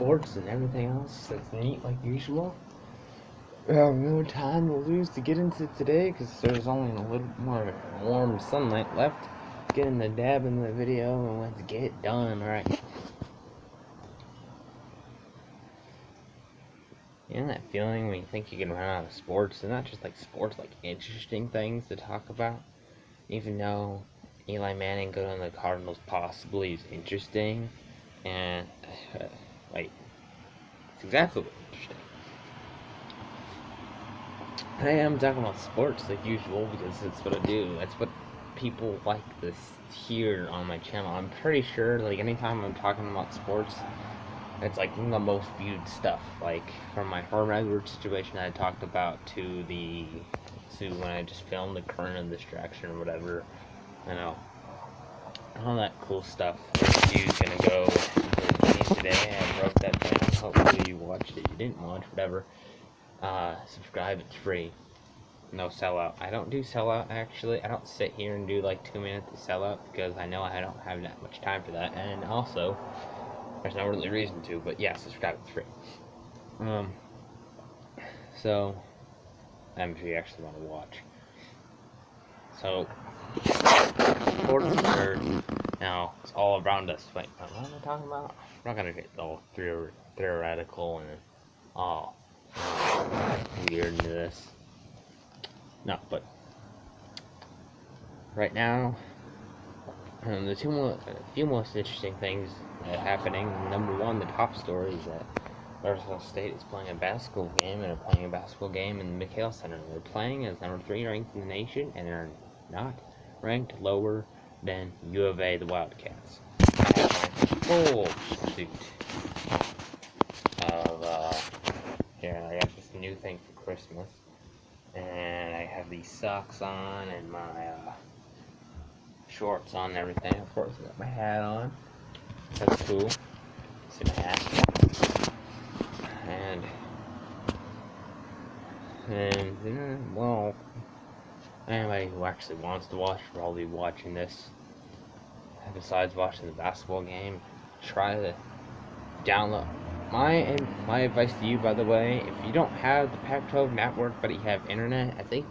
sports and everything else that's neat like usual. We have no time to lose to get into today because there's only a little more warm sunlight left. Getting the dab in the video and let's get it done, alright. You know that feeling when you think you can run out of sports, and not just like sports, like interesting things to talk about? Even though Eli Manning going to the Cardinals possibly is interesting, and like, it's exactly what's interesting. Today I'm talking about sports like usual because that's what I do. That's what people like this here on my channel. I'm pretty sure like anytime I'm talking about sports, it's like the most viewed stuff. Like from my Herm Edwards situation I talked about to when I just filmed the current and distraction or whatever. I know all that cool stuff. View's gonna go today. I broke that down. Hopefully you watched it. You didn't watch, whatever. Subscribe, it's free. No sellout. I don't do sellout actually. I don't sit here and do like 2 minutes of sellout because I know I don't have that much time for that, and also there's no really reason to. But yeah, subscribe, it's free. So if you actually want to watch. So sports are now it's all around us. Wait, what am I talking about? I'm not gonna get all theoretical and all weird into this. No, but right now, the few most interesting things happening. Number one, the top story is that Arizona State is playing a basketball game, and they're playing a basketball game in the McHale Center. They're playing as number 3 ranked in the nation, and they're not ranked lower than U of A, the Wildcats. I have my full suit of, here, I got this new thing for Christmas, and I have these socks on, and my, shorts on and everything. Of course, I got my hat on. That's cool. See my hat. And well, anybody who actually wants to watch will probably be watching this. Besides watching the basketball game, try to download. My advice to you, by the way, if you don't have the Pac-12 network but you have internet, I think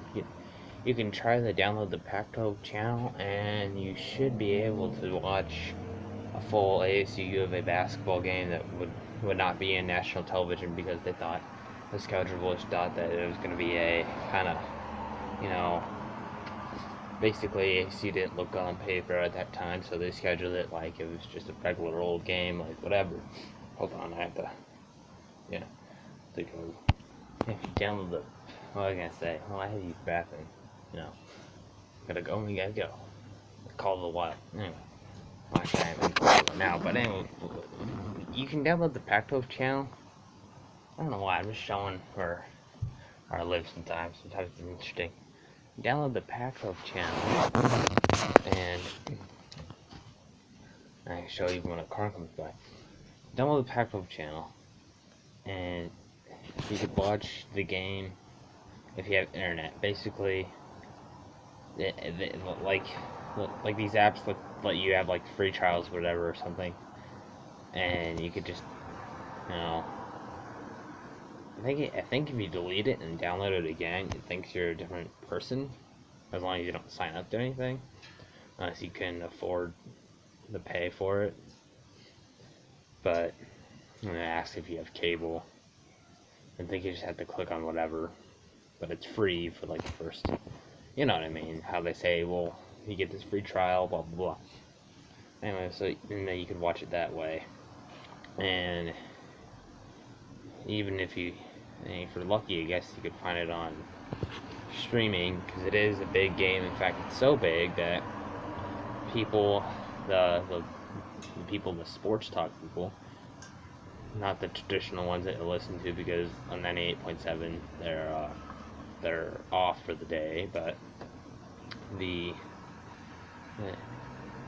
you can try to download the Pac-12 channel, and you should be able to watch a full ASU U of A basketball game that would not be in national television because they thought the schedulers thought that it was going to be a kind of, basically ASU didn't look on paper at that time, so they scheduled it like it was just a regular old game, like whatever. Hold on, I have to, to go. If you download the, what was I gonna say? Well, I had to use the bathroom, gotta go, we gotta go. Call of the Wild. Anyway, well, actually, I haven't called it now, but anyway, you can download the Pac-12 channel. I don't know why, I'm just showing where I live sometimes. Sometimes it's interesting. Download the Pac-12 channel, and I can show you when a car comes by. Download the Pac-12 channel, and you could watch the game if you have internet. Basically, like these apps let you have like free trials or whatever or something, and you could just, I think if you delete it and download it again, it thinks you're a different person, as long as you don't sign up to anything, unless you can afford to pay for it. But I'm gonna ask if you have cable. I think you just have to click on whatever, but it's free for like the first, you know what I mean? How they say, well, you get this free trial, blah blah blah. Anyway, so and then you could watch it that way, and even if you're lucky, I guess you could find it on streaming, because it is a big game. In fact, it's so big that people, the sports talk people, not the traditional ones that you listen to, because on 98.7 they're off for the day, but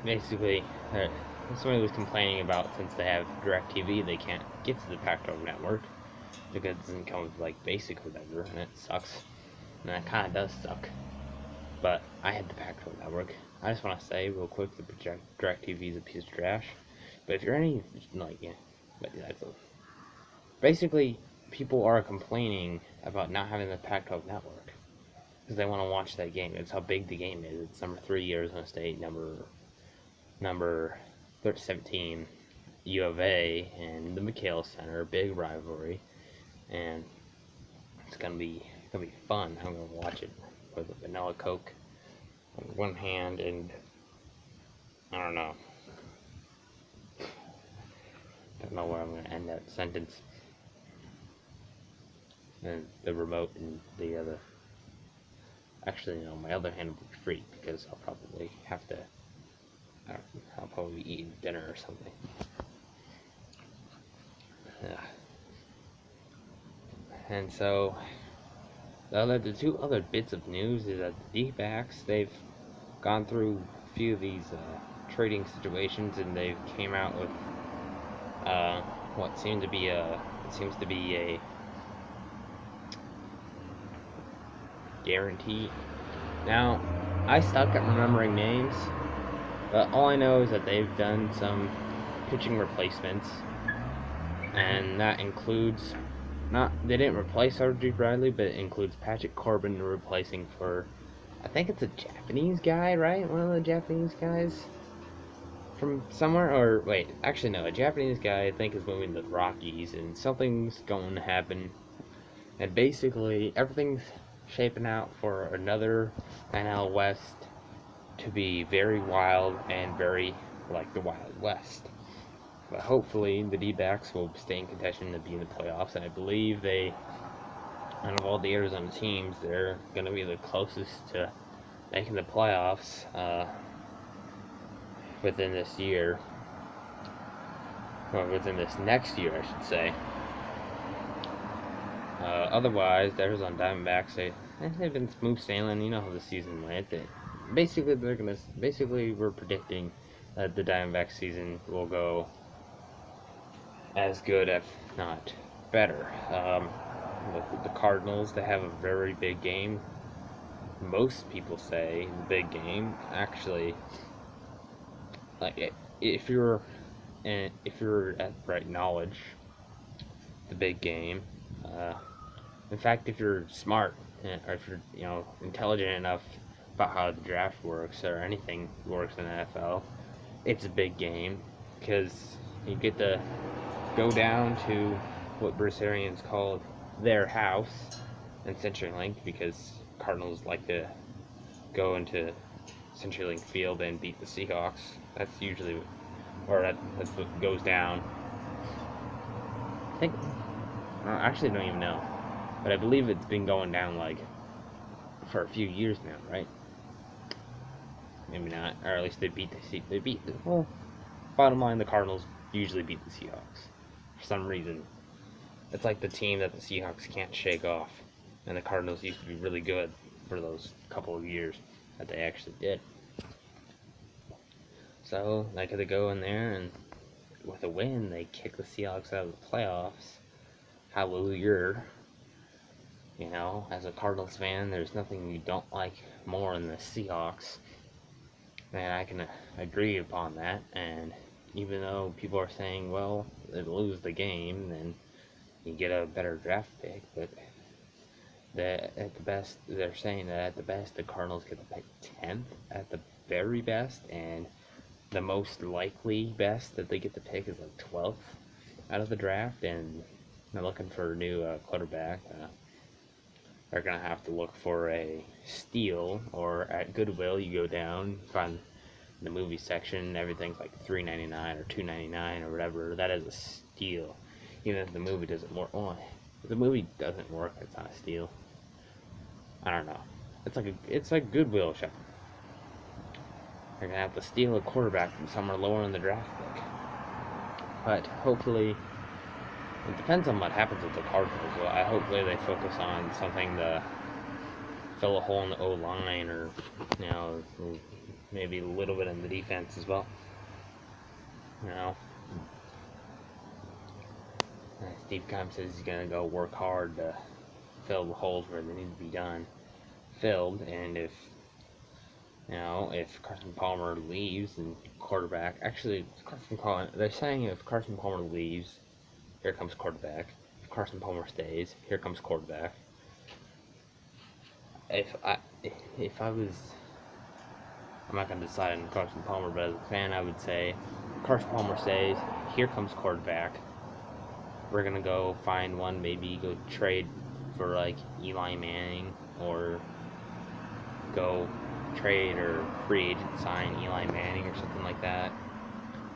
basically somebody was complaining about, since they have DirecTV, they can't get to the Pac-12 network because it doesn't come with like basic or whatever, and it sucks. And that kind of does suck. But I had the Pac-12 network. I just want to say real quick that DirecTV is a piece of trash. But if you're any but that's basically, people are complaining about not having the Pac-12 network because they want to watch that game. It's how big the game is. It's number 3 Arizona State, number 17 U of A, and the McKale Center, big rivalry, and it's gonna be fun. I'm gonna watch it with a vanilla Coke on one hand, and I don't know where I'm gonna end that sentence. And the remote in the other. Actually, no, my other hand will be free because I'll probably have to. I'll probably be eating dinner or something. Yeah. And so, the two other bits of news is that the D-backs, they've gone through a few of these trading situations, and they came out with what seems to be a guarantee. Now, I suck at remembering names, but all I know is that they've done some pitching replacements, and that includes they didn't replace RG Bradley, but it includes Patrick Corbin replacing for, I think it's a Japanese guy, right? One of the Japanese guys from somewhere, or wait, actually no, a Japanese guy I think is moving to the Rockies, and something's going to happen, and basically everything's shaping out for another NL West to be very wild and very like the Wild West. But hopefully the D-backs will stay in contention to be in the playoffs, and I believe out of all the Arizona teams, they're going to be the closest to making the playoffs within this year, or within this next year, I should say. Otherwise, the Arizona Diamondbacks, they've been smooth sailing. You know how the season went. Basically, we're predicting that the Diamondback season will go as good, if not better. The Cardinals, they have a very big game. Most people say the big game. Actually, like if you're at the right knowledge, the big game. In fact, if you're smart, or if you're intelligent enough about how the draft works or anything works in the NFL, it's a big game because you get to go down to what Bruce Arians called their house in CenturyLink, because Cardinals like to go into CenturyLink Field and beat the Seahawks. That's usually, that's what goes down. I think, I actually don't even know, but I believe it's been going down like for a few years now, right? Maybe not, or at least well, bottom line, the Cardinals usually beat the Seahawks for some reason. It's like the team that the Seahawks can't shake off, and the Cardinals used to be really good for those couple of years that they actually did. So they could go in there and with a win, they kick the Seahawks out of the playoffs. Hallelujah. As a Cardinals fan, there's nothing you don't like more than the Seahawks, and I can agree upon that. And even though people are saying, well, they lose the game, then you get a better draft pick, but at the best, they're saying that at the best, the Cardinals get to pick 10th at the very best, and the most likely best that they get to pick is like 12th out of the draft, and they're looking for a new quarterback. They're going to have to look for a steal, or at Goodwill, you go down, find the movie section, everything's like $3.99 or $2.99 or whatever. That is a steal. Even if the movie doesn't work. Well, if the movie doesn't work, it's not a steal. I don't know. It's like Goodwill shopping. They're gonna have to steal a quarterback from somewhere lower in the draft pick. But hopefully, it depends on what happens with the Cardinals. Well, hopefully they focus on something to fill a hole in the O-line, or maybe a little bit in the defense as well. Steve Keim says he's gonna go work hard to fill the holes where they need to be filled, and if Carson Palmer leaves and quarterback, actually they're saying if Carson Palmer leaves, here comes quarterback. Carson Palmer stays. Here comes quarterback. If I was, I'm not gonna decide on Carson Palmer, but as a fan, I would say Carson Palmer stays. Here comes quarterback. We're gonna go find one, maybe go trade for like Eli Manning, or go trade or free agent sign Eli Manning or something like that,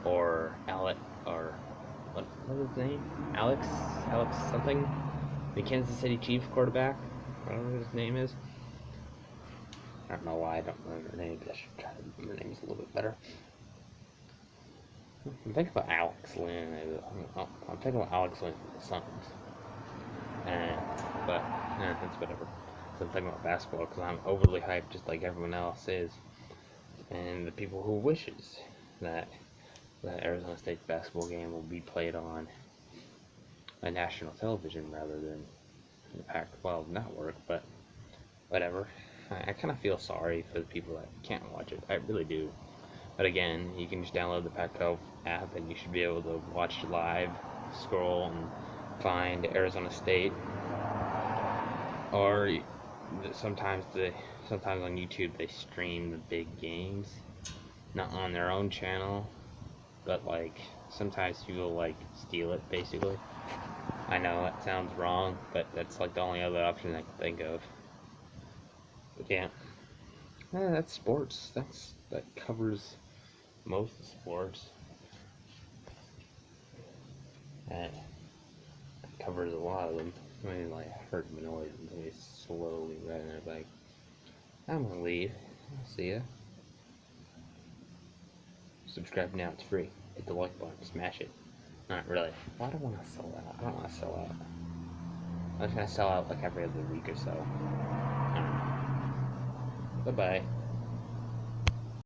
or Alec, or what was his name? Alex something, the Kansas City Chiefs quarterback, whatever his name is. I don't know why I don't remember her name, but I should try to remember her names a little bit better. I'm thinking about Alex Lynn. I'm thinking about Alex Lynn from the Suns. But that's whatever. So I'm thinking about basketball because I'm overly hyped, just like everyone else is, and the people who wishes that Arizona State's basketball game will be played on a national television rather than the Pac-12 network. But whatever. I kind of feel sorry for the people that can't watch it. I really do. But again, you can just download the Pac-12 app and you should be able to watch live, scroll, and find Arizona State. Or sometimes on YouTube they stream the big games, not on their own channel, but like sometimes people like steal it basically. I know that sounds wrong, but that's like the only other option I can think of. But yeah, that's sports. That covers most of sports. That covers a lot of them. I mean, like, I heard the noise and somebody slowly riding their bike. I'm gonna leave. I'll see ya. Subscribe now, it's free. Hit the like button, smash it. Not really. Why do I want to sell out? I don't want to sell out. I'm just gonna sell out like every other week or so. Bye bye.